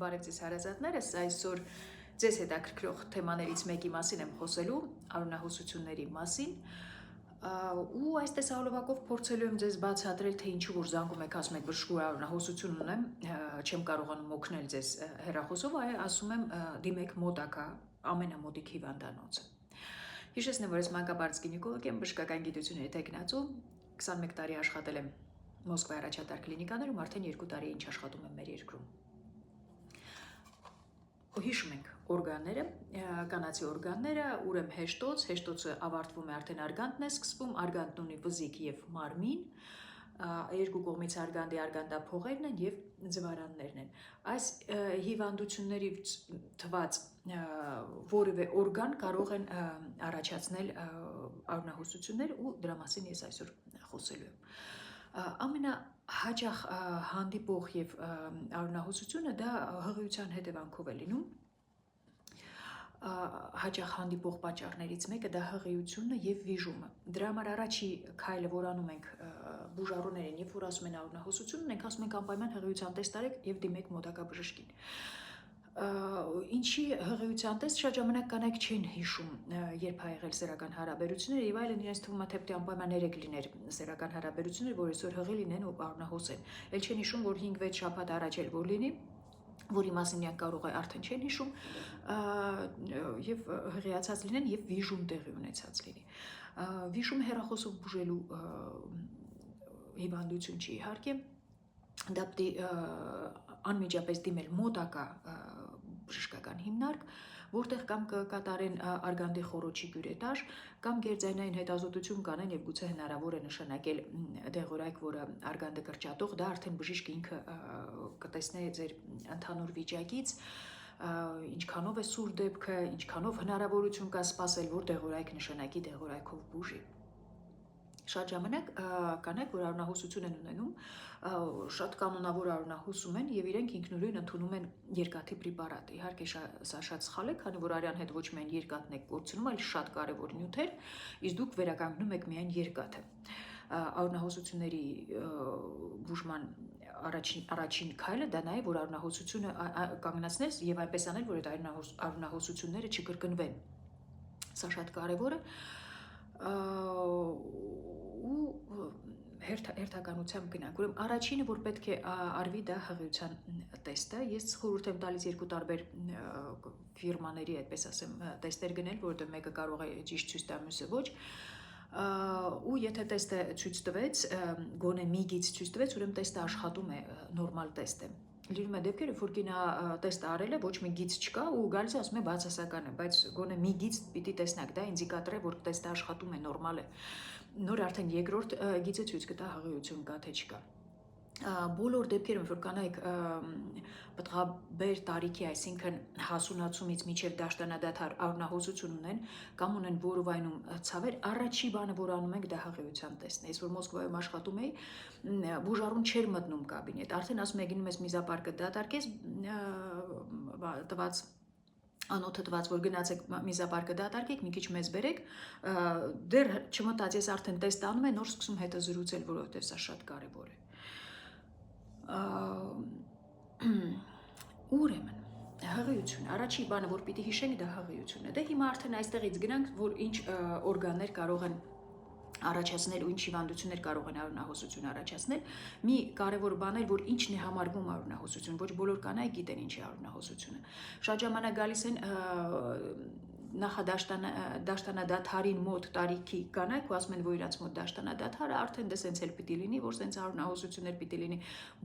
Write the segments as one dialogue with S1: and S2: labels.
S1: Բարև ձեզ հարազատներս, այսօր ձեզ հետաքրքրող թեմաներից մեկի մասին եմ խոսելու, արյունահոսությունների մասին, ու այս տեսահոլովակով փորձելու եմ ձեզ բացատրել, թե ինչու որ զանգում եք, ասում եք բժշկուր արյունահոսություն ունեմ, չեմ կարողանում օգնել ձեզ հեռախոսով, ասում եմ դիմեք մոտակա ամենամոտիկ հիվանդանոցը։ Հիշեցնեմ, որ ես մանկաբարձ գինեկոլոգ եմ, բժշկական գիտությունների տեխնացու, 21 տարի աշխատել եմ Մոսկվայի առաջատար կլինիկաներում, արդեն 2 տարի ինչ աշխատում եմ մեր երկրում։ Հիշում ենք օրգանները, կանացի օրգանները, ուրեմն հեշտոցը ավարտվում է արդեն արգանդն է սկսվում, արգանդն ունի վզիկ եւ մարմին, երկու կողմից արգանդի արգանդափողերն են եւ ձվարաններն են։ Այս հիվանդություններից թված որևէ օրգան կարող են առաջացնել արյունահոսություններ ու դրա մասին ես այսօր խոսելու եմ։ Ամենահաճախ հանդիպող եւ արյունահոսությունը դա հղիության հետևանքով է լինում։ Հաճախ հանդիպող պատճառներից մեկը դա հղիությունն է եւ վիժումը։ Դրա համար առաջի քայլը, որ անում ենք բուժառուներին, երբ որ ասում են արյունահոսություն ունենք, ասում ենք անպայման հղիության տեստ արեք եւ դիմեք մոտակա բժշկին։ Ինչի հղիության տեստ շատ ժամանակ կանայք չեն հիշում, երբ ա եղել սեռական հարաբերություններ եւ այլն, իրենց թվում է թե պետք է անպայման երեք լիներ սեռական հարաբերություններ, որ այսօր հղի լինեն ու արյունահոսեն։ Էլ չեն հիշում, որ 5-6 շաբաթ առաջ էր որ լինի, որի մասին միակ կարող է արդեն չեն հիշում եւ հղիացած լինեն եւ վիժում տեղի ունեցած լինի։ Վիժումը հեռախոսով բուժելու հիվանդություն չի իհարկե, դա պետք է անմիջապես դիմել մոտակա բժշկական հիմնարկ, որտեղ կամ կկատարեն արգանդի խոռոչի կյուրետաժ, կամ գերձայնային հետազոտություն կանեն եւ գուցե հնարավոր է նշանակել դեղորայք, որը արգանդը կրճատող, դա արդեն բժիշկը ինքը կտեսնի ձեր ընդհանուր վիճակից, ինչքանով է սուր դեպքը, ինչքանով հնարավորություն կա սպասել, որ դեղորայք նշանակի դեղորայքով բուժի։ Շատ ժամանակ կանայք, որ արյունահոսություն են ունենում, շատ կանոնավոր արյունահոսում են եւ իրենք ինքնուրույն ընդունում են երկաթի պրեպարատ։ Իհարկե սա շատ սխալ է, քանի որ արյան հետ ոչ միայն երկաթն եք կորցնում, այլ շատ կարեւոր նյութեր, իսկ դուք վերականգնում եք միայն երկաթը։ Արյունահոսությունների բուժման առաջին քայլը դա նաեւ որ արյունահոսությունը կանգնեցնել եւ այնպես անել, որ այդ արյունահոսությունները չկրկնվեն։ Սա շատ կարեւոր է ու հերթականությամբ գնանք։ Ուրեմն առաջինը, որ պետք է արվի դա հղիության տեստը, ես խորհուրդ եմ տալիս երկու տարբեր ֆիրմաների, այդպես ասեմ, տեստեր գնել, որովհետեւ մեկը կարող է ճիշտ ցույց տա, մյուսը ոչ։ Ու եթե տեստը ցույց տվեց, գոնե մի գիծ ցույց տվեց, ուրեմն տեստը աշխատում է, նորմալ տեստ է։ Լինում է դեպքեր, որ կինա տեստը արել է, ոչ մի գիծ չկա ու գալիս է ասում է բացասական է, բայց գոնե մի գիծ պիտի տեսնակ, դա ինդիկատոր է, որ տեստը աշխատում է, նորմալ է։ Նոր արդեն երկրորդ գիծը ցույց կտա հղիություն կա թե չկա։ Բոլոր դեպքերում, որ կանայք պտղաբեր տարիքի, այսինքն հասունացումից մինչև դաշտանադադար արյունահոսություն ունեն կամ ունեն որովայնում ցավեր, առաջի բանը, որ անում ենք, դա հղիության տեստն է։ Ես որ Մոսկվայում աշխատում էի, բուժառուն չէր մտնում կաբինետ, արդեն ասում է գնում ես միզապարկը դատարկես, տված անոթը տված, որ գնացեք միզապարկը դատարկեք, մի քիչ մեզ բերեք, դեռ չմտած, ես արդեն տեստ անում եմ, նոր սկսում հետը զրուցել, որովհետև սա շատ կարևոր է։ Ուրեմն հղիություն, առաջի բանը, որ պիտի հիշենք, դա հղիությունն է։ Դե հիմա արդեն այստեղից գնանք, որ ինչ օրգաններ կարող են առաջացնել ու ինչ հիվանդություններ կարող են արյունահոսություն առաջացնել։ Մի կարևոր բան է, որ ինչն է համարվում արյունահոսություն, ոչ բոլոր կանայք գիտեն ինչ է արյունահոսությունը։ Շատ ժամանակ գալիս են նախադաշտանադադարին մոտ տարիքի կանայք ու ասում են, որ իրաց մոտ դաշտանադադարը արդեն դե սենց էլ պիտի լինի, որ սենց արյունահոսություններ պիտի լինի։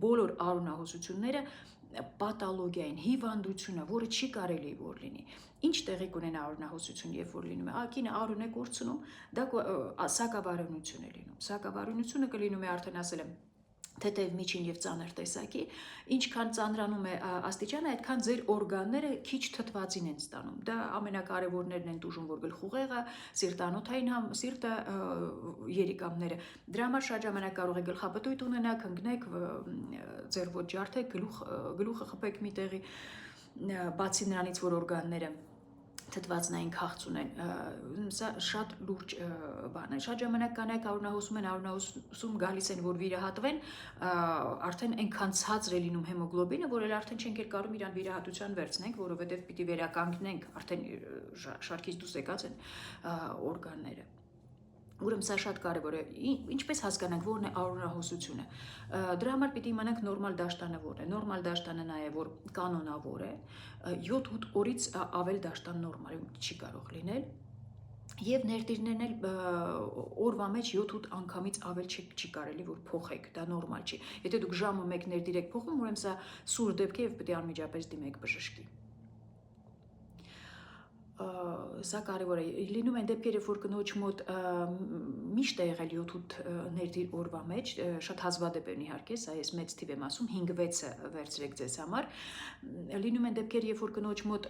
S1: Բոլոր արյունահոսությունները պաթոլոգիա են, հիվանդությունը, որը չի կարելի որ լինի։ Ինչ տեղի կունենա արյունահոսություն, երբ որ լինում է, կինը արյուն է կորցնում, դա սակավարյունություն է լինում։ Սակավարյունությունը կլինում է արդեն ասել եմ թեթև միջին եւ ծանր տեսակի, ինչքան ծանրանում է աստիճանը, այդքան ձեր օրգանները քիչ թթվածին են ստանում։ Դա ամենակարևորներն են տուժում, որ գլխուղեղը, սիրտանոթային սիրտը, երիկամները։ Դրա համար շատ ժամանակ կարող է գլխապտույտ ունենաք, ընկնեք, ձեր ոչ ջարդեք, գլուխը խփեք մի տեղի, բացի նրանից, որ օրգանները թթվածնային քաղց ունեն, սա շատ լուրջ բան է, շատ ժամանակ կանայք արյունահոսում են, արյունահոսում գալիս են, որ վիրահատվեն, արդեն այնքան ցածր է լինում հեմոգլոբինը, որ էլ արդեն չենք էլ կարող իրան վիրահատության վերցնենք, որովհետև պիտի վերականգնենք, արդեն շարքից դուրս եկած են օրգանները։ Ուրեմն սա շատ կարևոր է, ինչպես հասկանանք որն է արյունահոսությունը։ Դրա համար պիտի իմանանք նորմալ դաշտանը որն է։ Նորմալ դաշտանը նա է, որ կանոնավոր է, 7-8 օրից ավել դաշտան նորմալ չի կարող լինել։ Եվ ներդիրներն էլ օրվա մեջ 7-8 անգամից ավել չի կարելի որ փոխեք, դա նորմալ չի։ Եթե դուք ժամը 1 ներդիր եք փոխում, ուրեմն սա սուր դեպք է եւ պետք է անմիջապես դիմեք բժշկի։ Սա կարևոր է, լինում են դեպքեր, որ կնոջ մոտ միշտ է եղել 7-8 ներդիր օրվա մեջ, շատ հազվադեպ են իհարկե, սա ես մեծ թիվ եմ ասում, 5-6-ը վերցրեք ձեզ համար, լինում են դեպքեր, երբ որ կնոջ մոտ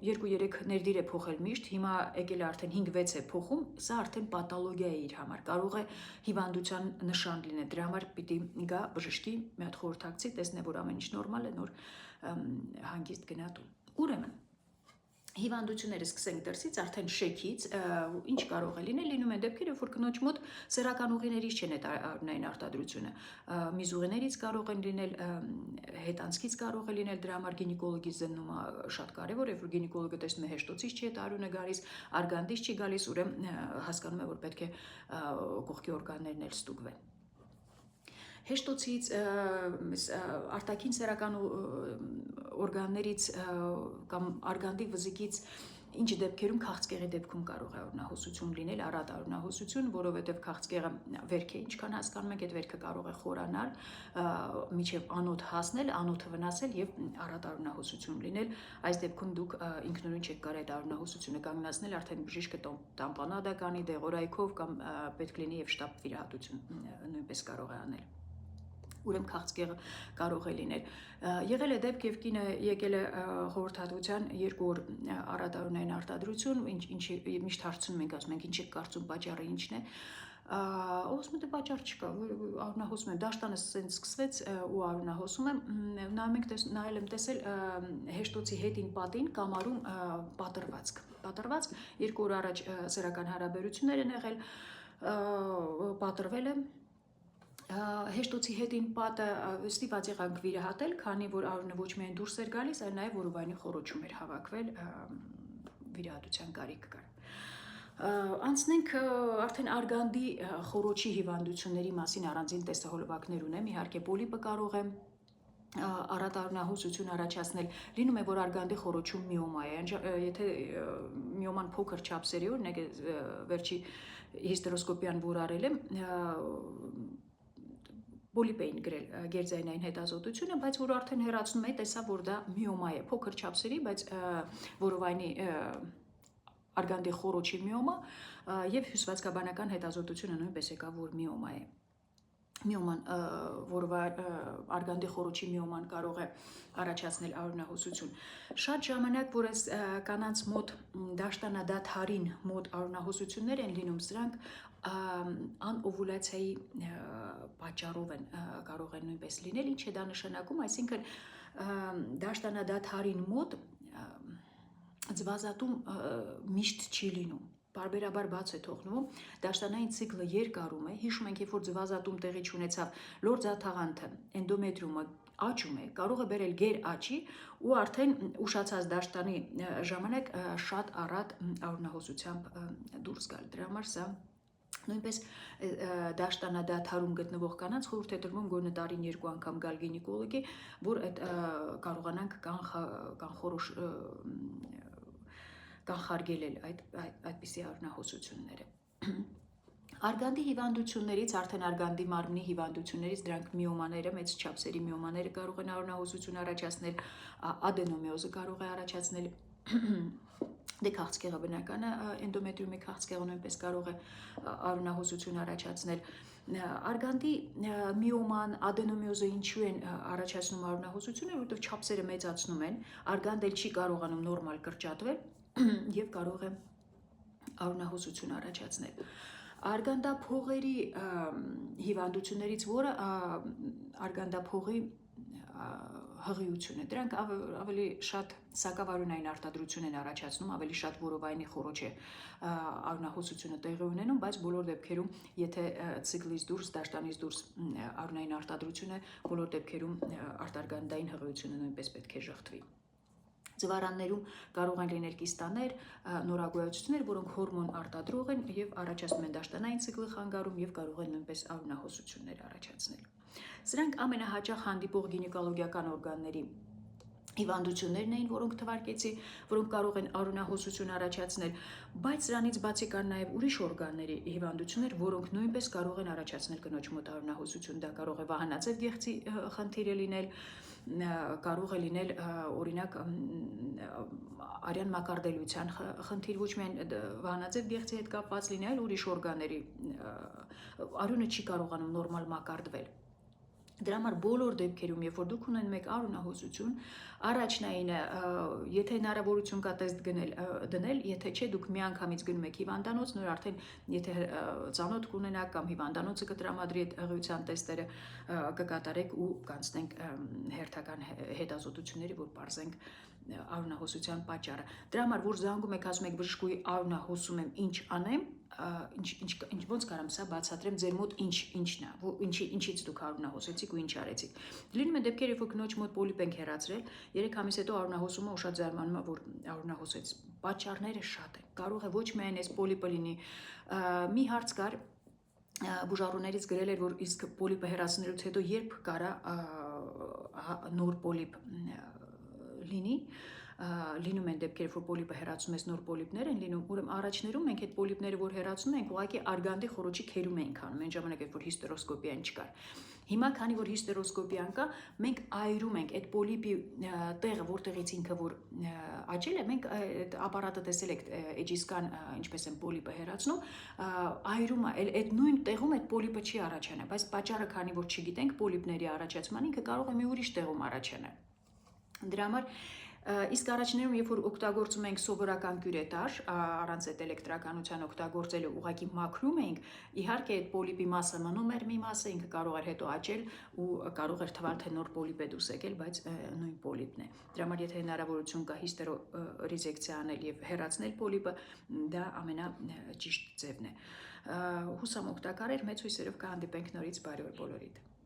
S1: 2-3 ներդիր է փոխել միշտ, հիմա եկել է արդեն 5-6 է փոխում, սա արդեն պաթոլոգիա է իր համար, կարող է հիվանդության նշան լինել, դրա համար պիտի գա բժշկի մի հատ խորհրդակցի, տեսնե, որ ամեն ինչ նորմալ է, նոր հանգիստ գնա տուն։ Ուրեմն հիվանդությունները սկսենք դրսից, արդեն շեքից, ինչ կարող է լինել, լինում են դեպքեր, որ կնոջ մոտ սեռական ուղիներից չեն այդ արյունային արտադրությունը, միզուղիներից կարող են լինել, հետանցքից կարող է լինել, դրա համար գինեկոլոգի զննումը շատ կարևոր է, որ գինեկոլոգը տեսնում է հեշտոցից չի այդ արյունը գալիս, արգանդից չի գալիս, ուրեմն հասկանում է, որ պետք է կողքի օրգաններն էլ ստուգվեն։ Հեշտոցից, արտաքին սեռական օրգաններից կամ արգանդի վզիկից ինչ դեպքերում քաղցկեղի դեպքում կարող է արյունահոսություն լինել, առատ արյունահոսություն, որովհետև քաղցկեղը վերք է, ինչքան հասկանում եք, այդ վերքը կարող է խորանալ, մինչև անոթ հասնել, անոթը վնասել եւ առատ արյունահոսություն լինել։ Այս դեպքում դուք ինքնուրույն չեք կարող այդ արյունահոսությունը կանգնացնել, արդեն բժիշկը տամպանադա կանի, դեղորայքով կամ պետք լինի եւ շտապ վիրահատություն նույնպես կարող է անել։ Ուրեմն քաղցկեղը կարող է լինել։ Եղել է դեպք եւ կինը եկել է խորհրդատվության 2 օր առատ արյունային արտադրություն, ինչի միշտ հարցնում ենք, ասում ենք ինչ եք կարծում, պատճառը ինչն է։ Ասում եմ պատճառ չկա, արյունահոսում եմ, դաշտանը սենց սկսվեց ու արյունահոսում եմ, նայել եմ տեսել հեշտոցի հետին պատին կամարում պատրվածք, 2 օր առաջ սեռական հարաբերություններ են եղել, պատրվել եմ, հեշտոցի հետին պատը ստիպված եղանք վիրահատել, քանի որ արյունը ոչ միայն դուրս էր գալիս, այլ նաև որովայնի խոռոչում էր հավաքվել, վիրահատության կարիք կար։ Անցնենք արդեն արգանդի խոռոչի հիվանդությունների մասին առանձին տեսահոլովակներ ունեմ, իհարկե պոլիպը կարող է առատ արյունահոսություն առաջացնել, լինում է, որ արգանդի խոռոչում միոմա է, եթե միոման փոքր չափսերի, օրինակ վերջի հիստերոսկոպիան որ արել եմ, պոլիպ էին գրել գերձայնային հետազոտությունը, բայց որ արդեն հեռացնում է, տեսա, որ դա միոմա է, փոքր չափսերի, բայց որովայնի արգանդի խոռոչի միոմա եւ հյուսվածքաբանական հետազոտությունը նույնպես եկավ, որ միոմա է։ Միոման, արգանդի խոռոչի միոման կարող է առաջացնել արյունահոսություն։ Շատ ժամանակ, որ այս կանանց մոտ դաշտանադադարին մոտ արյունահոսություններ են լինում, սրանք անօվուլյացիայի պատճառով են կարող են նույնպես լինել, ինչ է դա նշանակում, այսինքն դաշտանադադարին մոտ ձվազատում միշտ չի լինում, պարբերաբար բաց է թողնում, դաշտանային ցիկլը երկարում է, հիշում ենք, երբ որ ձվազատում տեղի չունեցավ, լորձաթաղանթը, էնդոմետրիումը աճում է, կարող է բերել գեր աճի ու արդեն ուշացած դաշտանի ժամանակ շատ առատ արյունահոսությամբ դուրս գալ։ Դրա համար սա նույնպես դաշտանադադարում գտնվող կանանց խորհուրդ է տրվում գոնե տարին 2 անգամ գալ գինեկոլոգի, որ այդ կարողանանք կանխարգելել այդպիսի արյունահոսությունները։ Արգանդի հիվանդություններից, արդեն արգանդի մարմնի հիվանդություններից, դրանք միոմաները, մեծ չափսերի միոմաները կարող են արյունահոսություն առաջացնել, ադենոմիոզը կարող է առաջացնել, դե քաղցկեղը բնական է, էնդոմետրիումի քաղցկեղը նույնպես կարող է արյունահոսություն առաջացնել։ Արգանդի միոման, ադենոմիոզը ինչու են առաջացնում արյունահոսությունը, որովհետև չափսերը մեծացնում են, արգանդը չի կարողանում նորմալ կրճատվել եւ կարող է արյունահոսություն առաջացնել։ Արգանդափողերի հիվանդություններից, որը արգանդափողի հղիություն է։ Դրանք ավելի շատ սակավարունային արտադրություն են առաջացնում, ավելի շատ որովայնի խոռոչ է արյունահոսությունը տեղի ունենում, բայց բոլոր դեպքերում, եթե ցիկլից դուրս, դաշտանից դուրս արյունային արտադրություն է, բոլոր դեպքերում արտարգանդային հղիությունը նույնպես պետք է ժխտվի։ Ձվարաններում կարող են լինել կիստաներ, նորագոյացություններ, որոնք հորմոն արտադրող են եւ առաջացնում են դաշտանային ցիկլի խանգարում եւ կարող են նույնպես արյունահոսություններ առաջացնել։ Սրանք ամենահաճախ հանդիպող գինեկոլոգիական օրգանների հիվանդություններն էին, որոնք թվարկեցի, որոնք կարող են արյունահոսություն առաջացնել, բայց սրանից բացի կան նաև ուրիշ օրգանների հիվանդություններ, որոնք նույնպես կարող են առաջացնել կնոջ մոտ արյունահոսություն։ Դա կարող է վահանաձև գեղձի խնդիրը լինել, կարող է լինել օրինակ արյան մակարդելության խնդիր, ոչ միայն վահանաձև գեղձի հետ կապված լինի, այլ ուրիշ օրգանների արյունը չի կարողանում նորմալ մակարդվել։ Դրա համար բոլոր դեպքերում, երբ որ դուք ունեն մեկ արյունահոսություն, առաջնայինը, եթե հնարավորություն կա տեստ դնել, եթե չէ, դուք միանգամից գնում եք հիվանդանոց, նոր արդեն եթե ծանոթ կունենաք կամ հիվանդանոցը կտրամադրի այդ հղիության տեստերը կկատարեք ու կանցնենք հերթական հետազոտությունների, որ պարզենք արյունահոսության պատճառը։ Դրա համար որ զանգում եք, ասում եք բժշկուհի արյունահոսում եմ, ինչ անեմ, ոնց կարամ սա բացատրեմ ձեր մոտ ինչն է, ինչից դուք արյունահոսեցիք ու ինչ արեցիք։ Լինում են դեպքեր, երբ որ կնոջ մոտ պոլիպ ենք հեռացրել, 3 ամիս հետո արյունահոսումը ուշად զարմանում է, որ արյունահոսեց։ Պատճառները շատ են։ Կարող է ոչ միայն այս պոլիպը լինի, մի հարց կար բուժառուներից գրել էր, որ իսկ պոլիպը հեռացնելուց հետո երբ կարա նոր պոլիպ լինի, լինում են դեպքեր, որ պոլիպը հեռացում ես նոր պոլիպներ են լինում, ուրեմն առաջներում մենք այդ պոլիպները որ հեռացնում ենք, ուղղակի արգանդի խոռոչի քերում ենք անում, այն ժամանակ երբ որ հիստերոսկոպիան չկար։ Հիմա քանի որ հիստերոսկոպիան կա, մենք այրում ենք այդ պոլիպի տեղը, որտեղից ինքը որ աճել է, մենք այդ ապարատը տեսել եք էջիսկան ինչպես են պոլիպը հեռացնում, այրումը այդ նույն տեղում այդ պոլիպը չի առաջանա, բայց պատճառը քանի որ չգիտենք պոլիպների առաջացման, ինքը կարող է մի ուրիշ տեղում առաջանալ։ Դրա համար իսկ առաջներում, երբ որ օգտագործում ենք սովորական կյուրետաժ, առանց այդ էլեկտրականության օգտագործելու ուղղակի մաքրում ենք, իհարկե այդ պոլիպի մասը մնում էր մի մասը, ինքը կարող էր հետո աճել ու կարող էր թվալ, թե նոր պոլիպ է դուրս եկել, բայց նույն պոլիպն է։ Դրա համար եթե հնարավորություն կա հիստերոռիզեկցիա անել եւ հեռացնել պոլիպը, դա ամենաճիշտ ձևն է։ Հուսամ օգտակար էր, մեծ հույսերով կհանդիպենք նորից, բարի օր բոլորիդ։